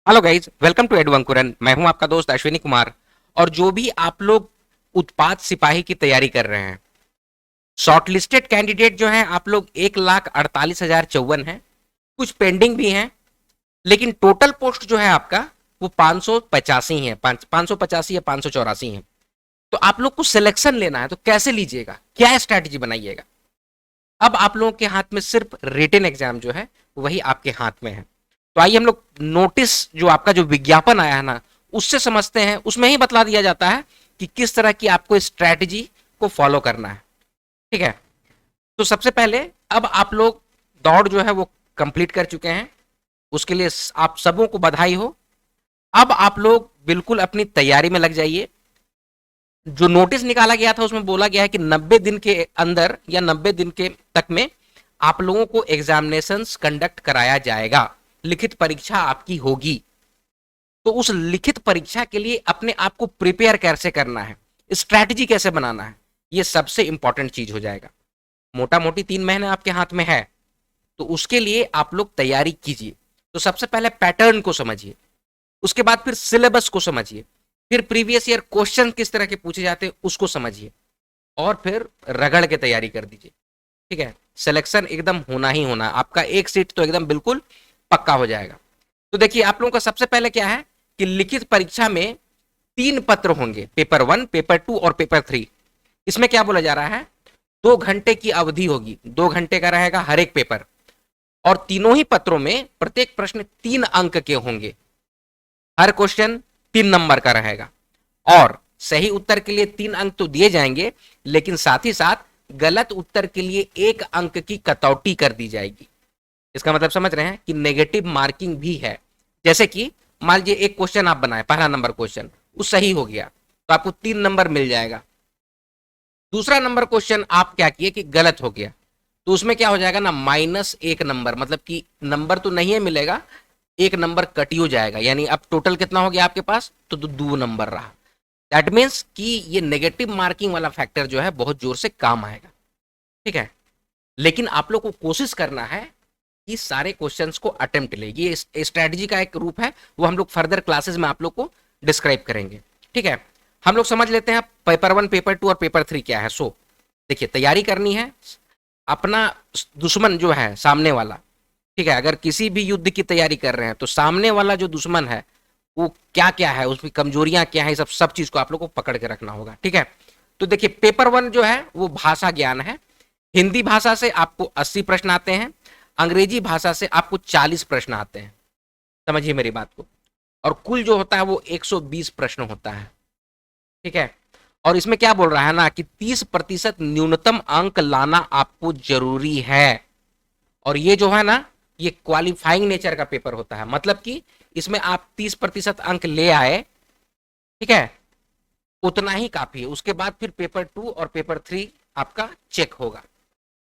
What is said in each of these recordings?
Hello guys, welcome to एडवंकुरन। मैं हूं आपका दोस्त अश्विनी कुमार। और जो भी आप लोग उत्पाद सिपाही की तैयारी कर रहे हैं, शॉर्ट लिस्टेड कैंडिडेट जो हैं आप लोग 1,48,054 हैं। कुछ पेंडिंग भी हैं, लेकिन टोटल पोस्ट जो है आपका वो 585 है। 585 या 584 है। तो आप लोग को सिलेक्शन लेना है, तो कैसे लीजिएगा, क्या स्ट्रैटेजी बनाइएगा। अब आप लोगों के हाथ में सिर्फ रिटन एग्जाम जो है वही आपके हाथ में है। तो आइए हम लोग नोटिस जो आपका जो विज्ञापन आया है ना, उससे समझते हैं। उसमें ही बतला दिया जाता है कि किस तरह की आपको स्ट्रैटेजी को फॉलो करना है। ठीक है। तो सबसे पहले अब आप लोग दौड़ जो है वो कंप्लीट कर चुके हैं, उसके लिए आप सबों को बधाई हो। अब आप लोग बिल्कुल अपनी तैयारी में लग जाइए। जो नोटिस निकाला गया था उसमें बोला गया है कि 90 दिन के अंदर या 90 दिन के तक में आप लोगों को एग्जामिनेशन कंडक्ट कराया जाएगा, लिखित परीक्षा आपकी होगी। तो उस लिखित परीक्षा के लिए अपने आप को प्रिपेयर कैसे करना है, स्ट्रैटेजी कैसे बनाना है, ये सबसे इंपॉर्टेंट चीज हो जाएगा। मोटा मोटी 3 महीने आपके हाथ में है, तो उसके लिए आप लोग तैयारी कीजिए। तो सबसे पहले पैटर्न को समझिए, उसके बाद फिर सिलेबस को समझिए, फिर प्रीवियस ईयर क्वेश्चन किस तरह के पूछे जाते हैं उसको समझिए, और फिर रगड़ के तैयारी कर दीजिए। ठीक है। सिलेक्शन एकदम होना ही होना, आपका एक सीट तो एकदम बिल्कुल पक्का हो जाएगा। तो देखिए आप लोगों का सबसे पहले क्या है कि लिखित परीक्षा में 3 पत्र होंगे, पेपर 1, पेपर 2 और पेपर 3। इसमें क्या बोला जा रहा है, 2 घंटे की अवधि होगी, 2 घंटे का रहेगा हर एक पेपर। और तीनों ही पत्रों में प्रत्येक प्रश्न 3 अंक के होंगे। हर क्वेश्चन 3 नंबर का रहेगा। और सही उत्तर के लिए 3 अंक तो दिए जाएंगे, लेकिन साथ ही साथ गलत उत्तर के लिए 1 अंक की कटौती कर दी जाएगी। इसका मतलब समझ रहे हैं कि नेगेटिव मार्किंग भी है। जैसे कि मान लीजिए एक क्वेश्चन आप बनाए, पहला नंबर क्वेश्चन वो सही हो गया तो आपको 3 नंबर मिल जाएगा। दूसरा नंबर क्वेश्चन आप क्या किए कि गलत हो गया, तो उसमें क्या हो जाएगा ना, -1 नंबर। मतलब कि नंबर तो नहीं है मिलेगा, 1 नंबर कटियो जाएगा। यानी अब टोटल कितना हो गया आपके पास, तो 2 नंबर रहा। दैट मीन्स कि ये नेगेटिव मार्किंग वाला फैक्टर जो है बहुत जोर से काम आएगा। ठीक है। लेकिन आप लोग को कोशिश करना है कि सारे क्वेश्चंस को अटेम्प्ट ले। ये स्ट्रेटजी का एक रूप है, वो हम लोग फर्दर क्लासेस में आप लोग को डिस्क्राइब करेंगे। ठीक है। हम लोग समझ लेते हैं पेपर 1, पेपर 2 और पेपर 3 क्या है। सो देखिए, तैयारी करनी है। अपना दुश्मन जो है सामने वाला, ठीक है, अगर किसी भी युद्ध की तैयारी कर रहे हैं तो सामने वाला जो दुश्मन है वो क्या क्या है, उसकी कमजोरियां क्या है, सब सब चीज को आप लोग को पकड़ के रखना होगा। ठीक है। तो देखिए पेपर 1 जो है वो भाषा ज्ञान है। हिंदी भाषा से आपको 80 प्रश्न आते हैं, अंग्रेजी भाषा से आपको 40 प्रश्न आते हैं। समझिए मेरी बात को। और कुल जो होता है वो 120 प्रश्न होता है। ठीक है। और इसमें क्या बोल रहा है ना कि 30% न्यूनतम अंक लाना आपको जरूरी है। और ये जो है ना, ये क्वालिफाइंग नेचर का पेपर होता है। मतलब कि इसमें आप 30% अंक ले आए, ठीक है, उतना ही काफी है। उसके बाद फिर पेपर 2 और पेपर 3 आपका चेक होगा।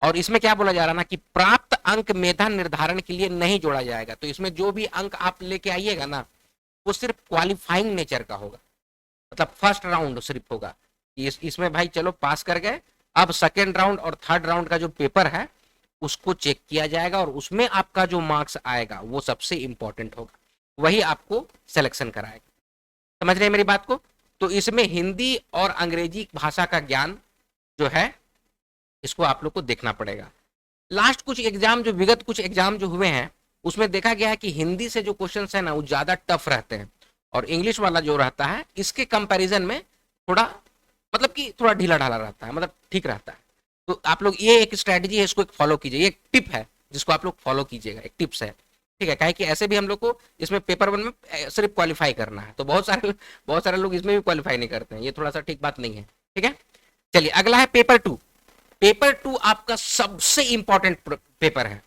और इसमें क्या बोला जा रहा है ना कि प्राप्त अंक मेधा निर्धारण के लिए नहीं जोड़ा जाएगा। तो इसमें जो भी अंक आप लेके आइएगा ना, वो सिर्फ क्वालिफाइंग नेचर का होगा। मतलब फर्स्ट राउंड सिर्फ होगा। इसमें भाई चलो पास कर गए, अब सेकेंड राउंड और थर्ड राउंड का जो पेपर है उसको चेक किया जाएगा, और उसमें आपका जो मार्क्स आएगा वो सबसे इंपॉर्टेंट होगा, वही आपको सिलेक्शन कराएगा। समझ रहे हैं मेरी बात को। तो इसमें हिंदी और अंग्रेजी भाषा का ज्ञान जो है, इसको आप लोग को देखना पड़ेगा। लास्ट कुछ एग्जाम जो विगत कुछ एग्जाम जो हुए हैं, उसमें देखा गया है कि हिंदी से जो क्वेश्चन है ना वो ज्यादा टफ रहते हैं, और इंग्लिश वाला जो रहता है इसके कंपैरिजन में थोड़ा, मतलब कि थोड़ा ढीला ढाला रहता है, मतलब ठीक रहता है। तो आप लोग ये एक स्ट्रेटजी है, इसको एक फॉलो कीजिए। ये एक टिप है जिसको आप लोग फॉलो कीजिएगा, एक टिप्स है। ठीक है। काहे कि ऐसे भी हम लोग को इसमें पेपर 1 में सिर्फ क्वालिफाई करना है, तो बहुत सारे लोग इसमें भी क्वालिफाई नहीं करते हैं। ये थोड़ा सा ठीक बात नहीं है। ठीक है। चलिए अगला है पेपर 2। पेपर 2 आपका सबसे इंपॉर्टेंट पेपर है।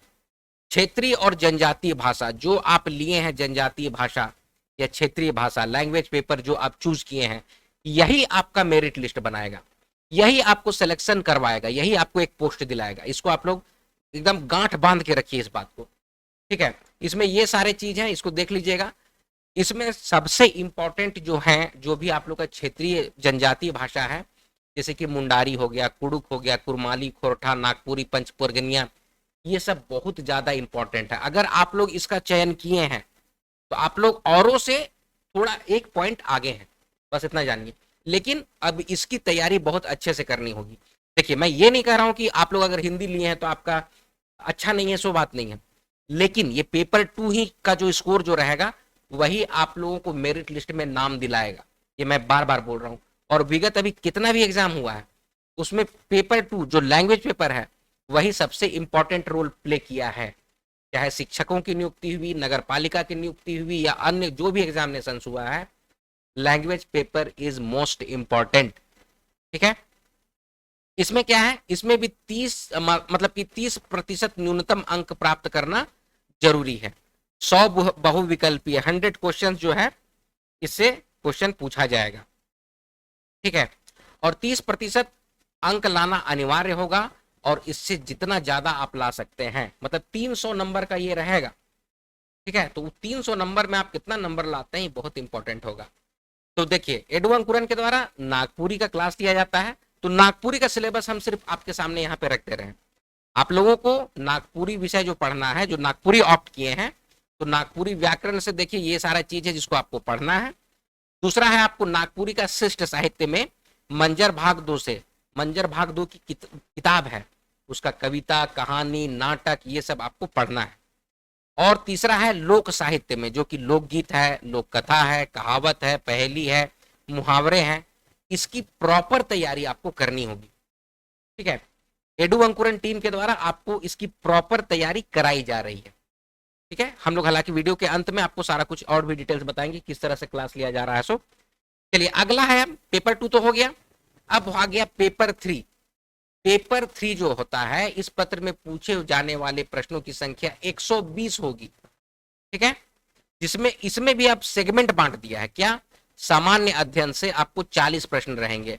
क्षेत्रीय और जनजातीय भाषा जो आप लिए हैं, जनजातीय भाषा या क्षेत्रीय भाषा, लैंग्वेज पेपर जो आप चूज किए हैं, यही आपका मेरिट लिस्ट बनाएगा, यही आपको सिलेक्शन करवाएगा, यही आपको एक पोस्ट दिलाएगा। इसको आप लोग एकदम गांठ बांध के रखिए इस बात को। ठीक है। इसमें ये सारे चीज हैं, इसको देख लीजिएगा। इसमें सबसे इंपॉर्टेंट जो है, जो भी आप लोग का क्षेत्रीय जनजातीय भाषा है, जैसे कि मुंडारी हो गया, कुड़ुक हो गया, कुरमाली, खोरठा, नागपुरी, पंचपुरगनिया, ये सब बहुत ज्यादा इंपॉर्टेंट है। अगर आप लोग इसका चयन किए हैं तो आप लोग औरों से थोड़ा एक पॉइंट आगे हैं, बस इतना जानिए। लेकिन अब इसकी तैयारी बहुत अच्छे से करनी होगी। देखिए मैं ये नहीं कह रहा हूं कि आप लोग अगर हिंदी लिए हैं तो आपका अच्छा नहीं है, सो बात नहीं है, लेकिन ये पेपर 2 ही का जो स्कोर जो रहेगा वही आप लोगों को मेरिट लिस्ट में नाम दिलाएगा। ये मैं बार बार बोल रहा हूँ। और विगत अभी कितना भी एग्जाम हुआ है उसमें पेपर 2 जो लैंग्वेज पेपर है वही सबसे इंपॉर्टेंट रोल प्ले किया है। चाहे शिक्षकों की नियुक्ति हुई, नगर पालिका की नियुक्ति हुई, या अन्य जो भी एग्जामिनेशन हुआ है, language paper is most important. ठीक है, इसमें क्या है, इसमें भी 30 मतलब कि 30% न्यूनतम अंक प्राप्त करना जरूरी है। 100 बहुविकल्पीय 100 क्वेश्चन जो है इससे क्वेश्चन पूछा जाएगा। ठीक है, और 30% अंक लाना अनिवार्य होगा, और इससे जितना ज्यादा आप ला सकते हैं, मतलब 300 नंबर का ये रहेगा। ठीक है, तो 300 नंबर में आप कितना नंबर लाते हैं बहुत इंपॉर्टेंट होगा। तो देखिए एडू अंकुरन के द्वारा नागपुरी का क्लास दिया जाता है, तो नागपुरी का सिलेबस हम सिर्फ आपके सामने यहाँ पे रख दे रहे हैं। आप लोगों को नागपुरी विषय जो पढ़ना है, जो नागपुरी ऑप्ट किए हैं, तो नागपुरी व्याकरण से देखिए ये सारा चीज है जिसको आपको पढ़ना है। दूसरा है आपको नागपुरी का शिष्ट साहित्य में मंजर भाग 2 से, मंजर भाग 2 की किताब है, उसका कविता, कहानी, नाटक, ये सब आपको पढ़ना है। और तीसरा है लोक साहित्य में, जो कि लोकगीत है, लोक कथा है, कहावत है, पहेली है, मुहावरे हैं, इसकी प्रॉपर तैयारी आपको करनी होगी। ठीक है, एडू अंकुरन टीम के द्वारा आपको इसकी प्रॉपर तैयारी कराई जा रही है। ठीक है, हम लोग हालांकि वीडियो के अंत में आपको सारा कुछ और भी डिटेल्स बताएंगे किस तरह से क्लास लिया जा रहा है। सो चलिए अगला है, पेपर 2 तो हो गया, अब आ गया पेपर 3। पेपर 3 जो होता है, इस पत्र में पूछे जाने वाले प्रश्नों की संख्या 120 होगी। ठीक है, जिसमें इसमें भी आप सेगमेंट बांट दिया है। क्या, सामान्य अध्ययन से आपको 40 प्रश्न रहेंगे,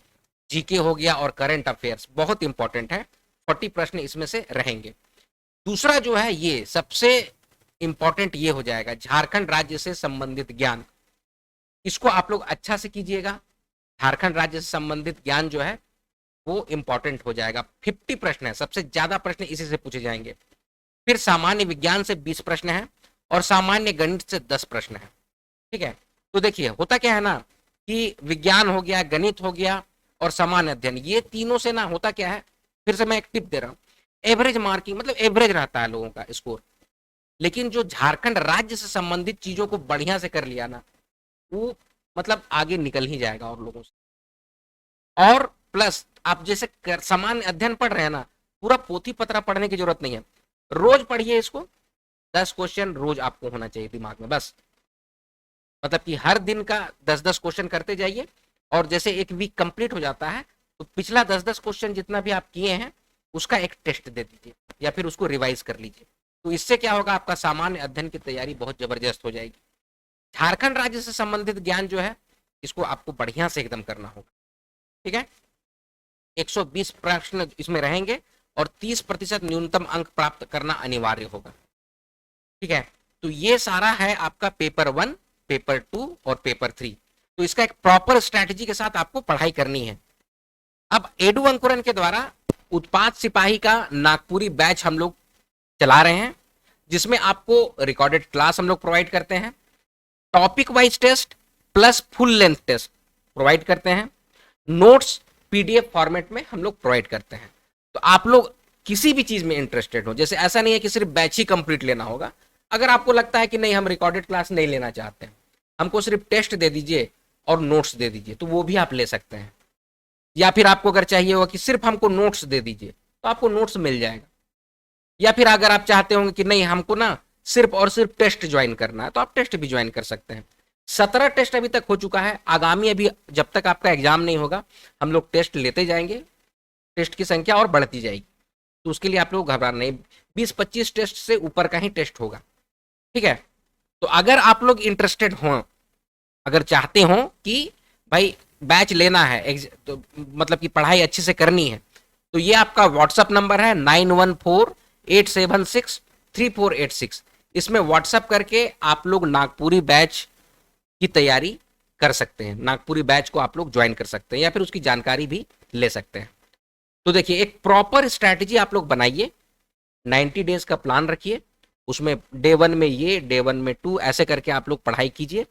जीके हो गया और करंट अफेयर्स बहुत इंपॉर्टेंट है, 40 प्रश्न इसमें से रहेंगे। दूसरा जो है ये सबसे इंपॉर्टेंट ये हो जाएगा, झारखंड राज्य से संबंधित ज्ञान। इसको आप लोग अच्छा से कीजिएगा। झारखंड राज्य से संबंधित ज्ञान जो है वो इंपॉर्टेंट हो जाएगा। 50 प्रश्न है, सबसे ज्यादा प्रश्न इसी से पूछे जाएंगे। फिर सामान्य विज्ञान से 20 प्रश्न है, और सामान्य गणित से 10 प्रश्न है। ठीक है, तो देखिए होता क्या है ना कि विज्ञान हो गया, गणित हो गया और सामान्य अध्ययन, ये तीनों से ना होता क्या है, फिर से मैं एक टिप दे रहा हूँ, एवरेज मार्किंग, मतलब एवरेज रहता है लोगों का स्कोर। लेकिन जो झारखंड राज्य से संबंधित चीजों को बढ़िया से कर लिया ना, वो मतलब आगे निकल ही जाएगा और लोगों से। और प्लस आप जैसे सामान्य अध्ययन पढ़ रहे हैं ना, पूरा पोथी पत्रा पढ़ने की जरूरत नहीं है, रोज पढ़िए इसको। 10 क्वेश्चन रोज आपको होना चाहिए दिमाग में, बस मतलब कि हर दिन का 10-10 क्वेश्चन करते जाइए, और जैसे एक वीक कंप्लीट हो जाता है तो पिछला 10-10 क्वेश्चन जितना भी आप किए हैं उसका एक टेस्ट दे दीजिए, या फिर उसको रिवाइज कर लीजिए। तो इससे क्या होगा, आपका सामान्य अध्ययन की तैयारी बहुत जबरदस्त हो जाएगी। झारखंड राज्य से संबंधित ज्ञान जो है इसको आपको बढ़िया से एकदम करना होगा। ठीक है, 120 प्रश्न इसमें रहेंगे, और 30% न्यूनतम अंक प्राप्त करना अनिवार्य होगा। ठीक है, तो ये सारा है आपका पेपर 1, पेपर 2 और पेपर 3। तो इसका एक प्रॉपर स्ट्रैटेजी के साथ आपको पढ़ाई करनी है। अब एडू अंकुरन के द्वारा उत्पाद सिपाही का नागपुरी बैच हम लोग चला रहे हैं, जिसमें आपको रिकॉर्डेड क्लास हम लोग प्रोवाइड करते हैं, topic wise test plus full length test provide करते हैं, नोट्स पीडीएफ फॉर्मेट में हम लोग प्रोवाइड करते हैं। तो आप लोग किसी भी चीज में इंटरेस्टेड हो, जैसे ऐसा नहीं है कि सिर्फ बैच ही कंप्लीट लेना होगा। अगर आपको लगता है कि नहीं हम रिकॉर्डेड क्लास नहीं लेना चाहते हैं, हमको सिर्फ टेस्ट दे दीजिए और नोट्स दे दीजिए, तो वो भी आप ले सकते हैं। या फिर आपको अगर चाहिए होगा कि सिर्फ हमको नोट्स दे दीजिए, तो आपको नोट्स मिल जाएगा। या फिर अगर आप चाहते होंगे कि नहीं हमको ना सिर्फ और सिर्फ टेस्ट ज्वाइन करना है, तो आप टेस्ट भी ज्वाइन कर सकते हैं। 17 टेस्ट अभी तक हो चुका है, आगामी अभी जब तक आपका एग्जाम नहीं होगा हम लोग टेस्ट लेते जाएंगे, टेस्ट की संख्या और बढ़ती जाएगी। तो उसके लिए आप लोग घबराना नहीं, 20-25 टेस्ट से ऊपर का ही टेस्ट होगा। ठीक है, तो अगर आप लोग इंटरेस्टेड हो, अगर चाहते हो कि भाई बैच लेना है, तो मतलब कि पढ़ाई अच्छे से करनी है, तो ये आपका व्हाट्सअप नंबर है 9148763486। इसमें व्हाट्सअप करके आप लोग नागपुरी बैच की तैयारी कर सकते हैं, नागपुरी बैच को आप लोग ज्वाइन कर सकते हैं, या फिर उसकी जानकारी भी ले सकते हैं। तो देखिए एक प्रॉपर स्ट्रैटेजी आप लोग बनाइए, 90 डेज का प्लान रखिए, उसमें डे 1 में ये, डे 1 में 2, ऐसे करके आप लोग पढ़ाई कीजिए।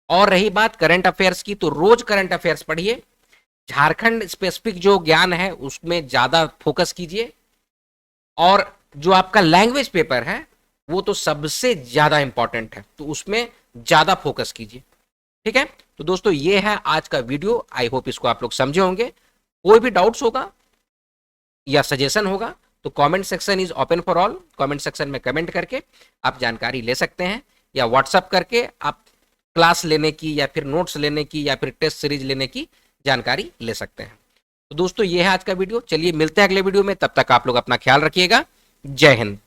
और रही बात करंट अफेयर्स की, तो रोज करंट अफेयर्स पढ़िए। झारखंड स्पेसिफिक जो ज्ञान है उसमें ज्यादा फोकस कीजिए। और जो आपका लैंग्वेज पेपर है वो तो सबसे ज्यादा इंपॉर्टेंट है, तो उसमें ज्यादा फोकस कीजिए। ठीक है, तो दोस्तों ये है आज का वीडियो। आई होप इसको आप लोग समझे होंगे। कोई भी डाउट्स होगा या सजेशन होगा तो comment section is open for all. Comment section में कमेंट करके आप जानकारी ले सकते हैं, या व्हाट्सअप करके आप क्लास लेने की या फिर नोट्स लेने की या फिर टेस्ट सीरीज लेने की जानकारी ले सकते हैं। तो दोस्तों ये है आज का वीडियो। चलिए मिलते हैं अगले वीडियो में, तब तक आप लोग अपना ख्याल रखिएगा। जय हिंद।